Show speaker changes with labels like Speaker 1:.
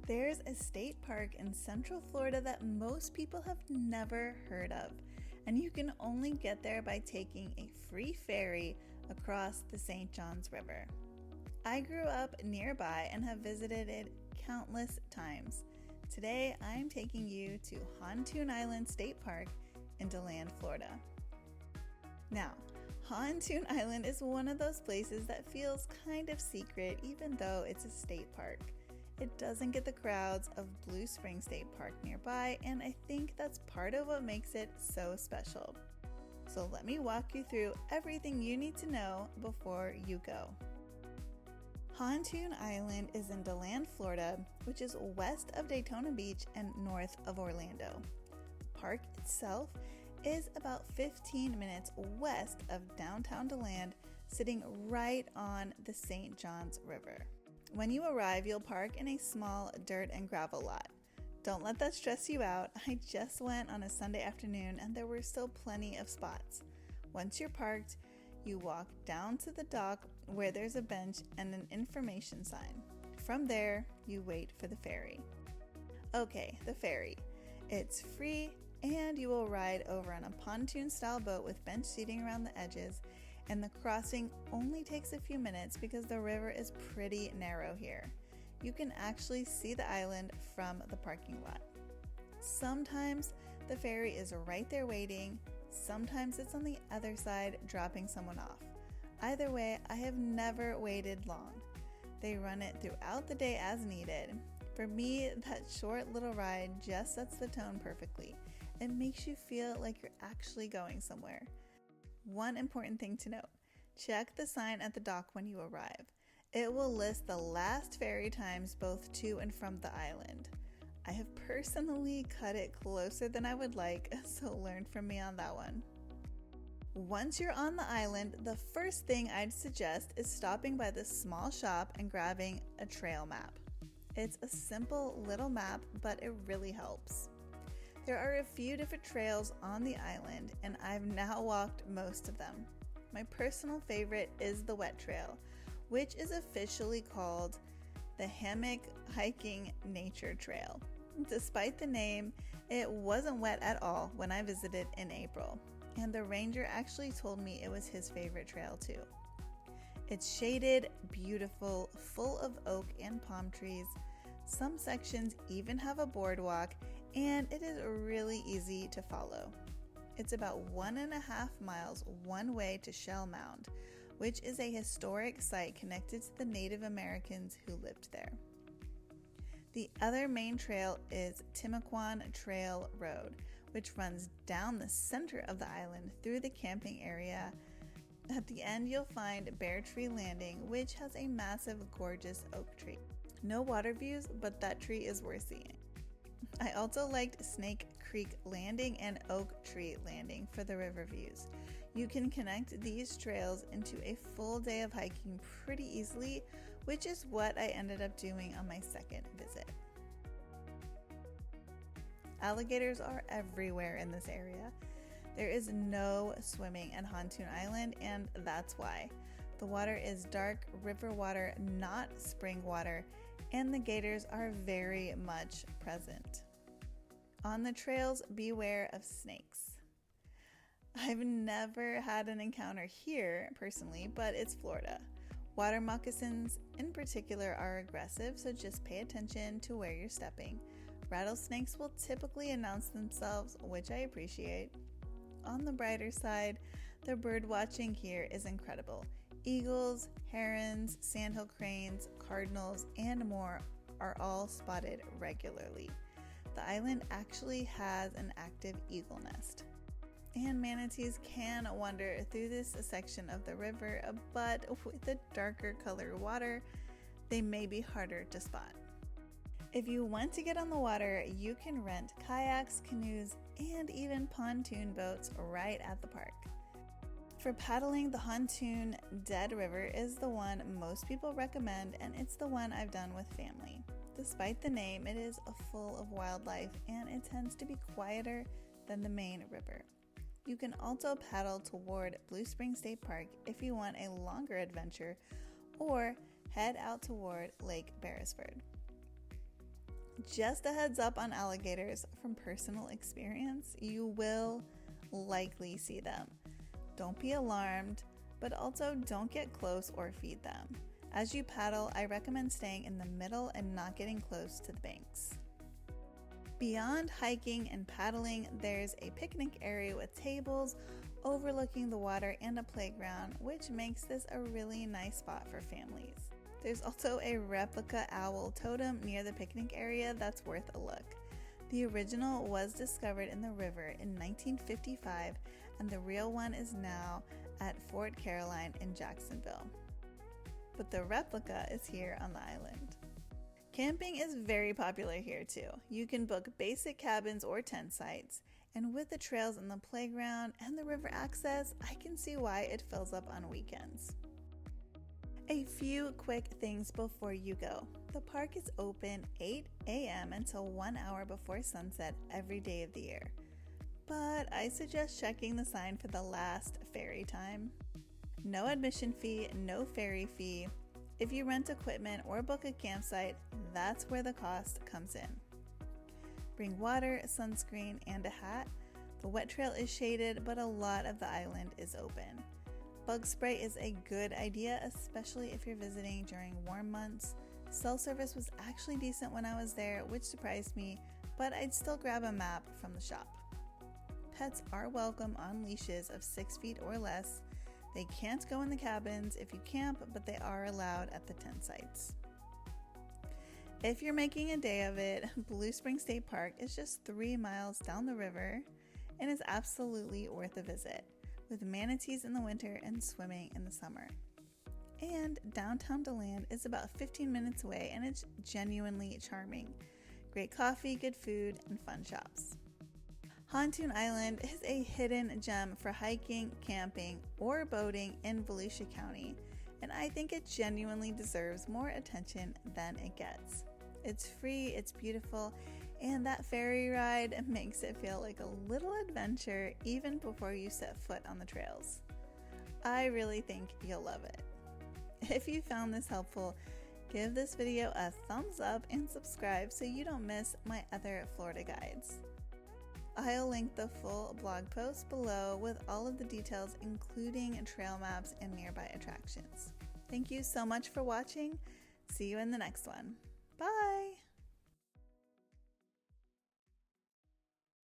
Speaker 1: There's a state park in Central Florida that most people have never heard of, and you can only get there by taking a free ferry across the St. Johns River. I grew up nearby and have visited it countless times. Today, I'm taking you to Hontoon Island State Park in DeLand, Florida. Now, Hontoon Island is one of those places that feels kind of secret even though it's a state park. It doesn't get the crowds of Blue Spring State Park nearby, and I think that's part of what makes it so special. So let me walk you through everything you need to know before you go. Hontoon Island is in DeLand, Florida, which is west of Daytona Beach and north of Orlando. The park itself is about 15 minutes west of downtown DeLand, sitting right on the St. Johns River. When you arrive, you'll park in a small dirt and gravel lot. Don't let that stress you out. I just went on a Sunday afternoon and there were still plenty of spots. Once you're parked, you walk down to the dock where there's a bench and an information sign. From there, you wait for the ferry. Okay, the ferry. It's free and you will ride over on a pontoon-style boat with bench seating around the edges, and the crossing only takes a few minutes because the river is pretty narrow here. You can actually see the island from the parking lot. Sometimes the ferry is right there waiting, sometimes it's on the other side dropping someone off. Either way, I have never waited long. They run it throughout the day as needed. For me, that short little ride just sets the tone perfectly. It makes you feel like you're actually going somewhere. One important thing to note, check the sign at the dock when you arrive. It will list the last ferry times both to and from the island. I have personally cut it closer than I would like, so learn from me on that one. Once you're on the island, the first thing I'd suggest is stopping by this small shop and grabbing a trail map. It's a simple little map, but it really helps. There are a few different trails on the island, and I've now walked most of them. My personal favorite is the wet trail, which is officially called the Hammock Hiking Nature Trail. Despite the name, it wasn't wet at all when I visited in April, and the ranger actually told me it was his favorite trail too. It's shaded, beautiful, full of oak and palm trees. Some sections even have a boardwalk, and it is really easy to follow. It's about 1.5 miles one way to Shell Mound, which is a historic site connected to the Native Americans who lived there. The other main trail is Timaquan Trail Road, which runs down the center of the island through the camping area. At the end, you'll find Bear Tree Landing, which has a massive, gorgeous oak tree. No water views, but that tree is worth seeing. I also liked Snake Creek Landing and Oak Tree Landing for the river views. You can connect these trails into a full day of hiking pretty easily, which is what I ended up doing on my second visit. Alligators are everywhere in this area. There is no swimming at Hontoon Island, and that's why. The water is dark river water, not spring water, and the gators are very much present. On the trails, beware of snakes. I've never had an encounter here personally, but it's Florida. Water moccasins in particular are aggressive, so just pay attention to where you're stepping. Rattlesnakes will typically announce themselves, which I appreciate. On the brighter side, the bird watching here is incredible. Eagles, herons, sandhill cranes, cardinals, and more are all spotted regularly. The island actually has an active eagle nest. And manatees can wander through this section of the river, but with the darker color water, they may be harder to spot. If you want to get on the water, you can rent kayaks, canoes, and even pontoon boats right at the park. For paddling, the Hontoon Dead River is the one most people recommend, and it's the one I've done with family. Despite the name, it is full of wildlife and it tends to be quieter than the main river. You can also paddle toward Blue Spring State Park if you want a longer adventure, or head out toward Lake Beresford. Just a heads up on alligators, from personal experience, you will likely see them. Don't be alarmed, but also don't get close or feed them. As you paddle, I recommend staying in the middle and not getting close to the banks. Beyond hiking and paddling, there's a picnic area with tables overlooking the water and a playground, which makes this a really nice spot for families. There's also a replica owl totem near the picnic area that's worth a look. The original was discovered in the river in 1955, and the real one is now at Fort Caroline in Jacksonville. But the replica is here on the island. Camping is very popular here too. You can book basic cabins or tent sites, and with the trails and the playground and the river access, I can see why it fills up on weekends. A few quick things before you go. The park is open 8 a.m. until 1 hour before sunset every day of the year, but I suggest checking the sign for the last ferry time. No admission fee, no ferry fee. If you rent equipment or book a campsite, that's where the cost comes in. Bring water, sunscreen, and a hat. The wet trail is shaded, but a lot of the island is open. Bug spray is a good idea, especially if you're visiting during warm months. Cell service was actually decent when I was there, which surprised me, but I'd still grab a map from the shop. Pets are welcome on leashes of 6 feet or less. They can't go in the cabins if you camp, but they are allowed at the tent sites. If you're making a day of it, Blue Spring State Park is just 3 miles down the river and is absolutely worth a visit, with manatees in the winter and swimming in the summer. And downtown DeLand is about 15 minutes away, and it's genuinely charming. Great coffee, good food, and fun shops. Hontoon Island is a hidden gem for hiking, camping, or boating in Volusia County, and I think it genuinely deserves more attention than it gets. It's free, it's beautiful, and that ferry ride makes it feel like a little adventure even before you set foot on the trails. I really think you'll love it. If you found this helpful, give this video a thumbs up and subscribe so you don't miss my other Florida guides. I'll link the full blog post below with all of the details, including trail maps and nearby attractions. Thank you so much for watching. See you in the next one. Bye!